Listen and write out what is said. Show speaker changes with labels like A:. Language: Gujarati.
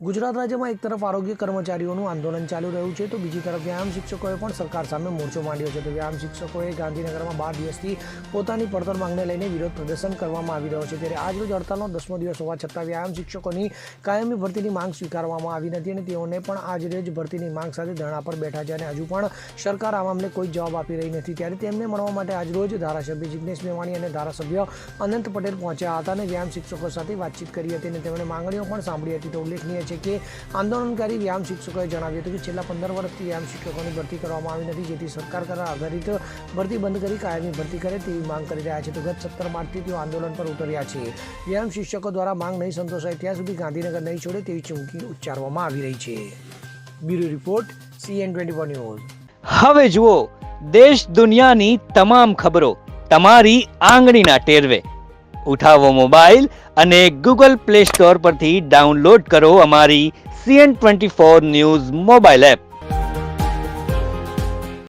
A: ગુજરાત રાજ્યમાં એક તરફ આરોગ્ય કર્મચારીઓનું આંદોલન ચાલુ રહ્યું છે તો બીજી તરફ વ્યાયામ શિક્ષકોએ પણ સરકાર સામે મોરચો માંડ્યો છે. તો વ્યાયામ શિક્ષકોએ ગાંધીનગરમાં 12 દિવસથી પોતાની પડતર માંગને લઈને વિરોધ પ્રદર્શન કરવામાં આવી રહ્યો છે. ત્યારે આજરોજ હડતાલનો 10મો દિવસ હોવા છતાં વ્યાયામ શિક્ષકોની કાયમી ભરતીની માંગ સ્વીકારવામાં આવી નથી અને તેઓને પણ આજરોજ ભરતીની માંગ સાથે ધરણા પર બેઠા છે અને હજુ પણ સરકાર આ મામલે કોઈ જવાબ આપી રહી નથી. ત્યારે તેમને મળવા માટે આજરોજ ધારાસભ્ય જિગ્નેશ મેવાણી અને ધારાસભ્ય અનંત પટેલ પહોંચ્યા હતા અને વ્યાયામ શિક્ષકો સાથે વાતચીત કરી હતી અને તેમણે માંગણીઓ પણ સાંભળી હતી. તો ઉલ્લેખનીય છે કે આંદોલનકારી વ્યાયામ શિક્ષકોએ જણાવ્યું હતું કે છેલ્લા 15 વર્ષથી વ્યાયામ શિક્ષકોની ભરતી કરવામાં આવી નથી, જેથી સરકાર કરાર આધારિત ભરતી બંધ કરી કાયમી ભરતી કરે તેવી માંગ કરી રહ્યા છે. તો ગત 17 માર્ચથી તેઓ આંદોલન પર ઉતર્યા છે. વ્યાયામ શિક્ષકો દ્વારા માંગ નહીં સંતોષાય ત્યાં સુધી ગાંધીનગર નહીં છોડે તેવી ચીમકી ઉચ્ચારવામાં આવી રહી છે. Bureau report CN24 news.
B: હવે જુઓ દેશ દુનિયાની તમામ ખબરો તમારી આંગળીના ટેરવે. ઉઠાવો મોબાઈલ અને Google Play Store પરથી ડાઉનલોડ કરો અમારી CN24 ન્યૂઝ મોબાઈલ એપ.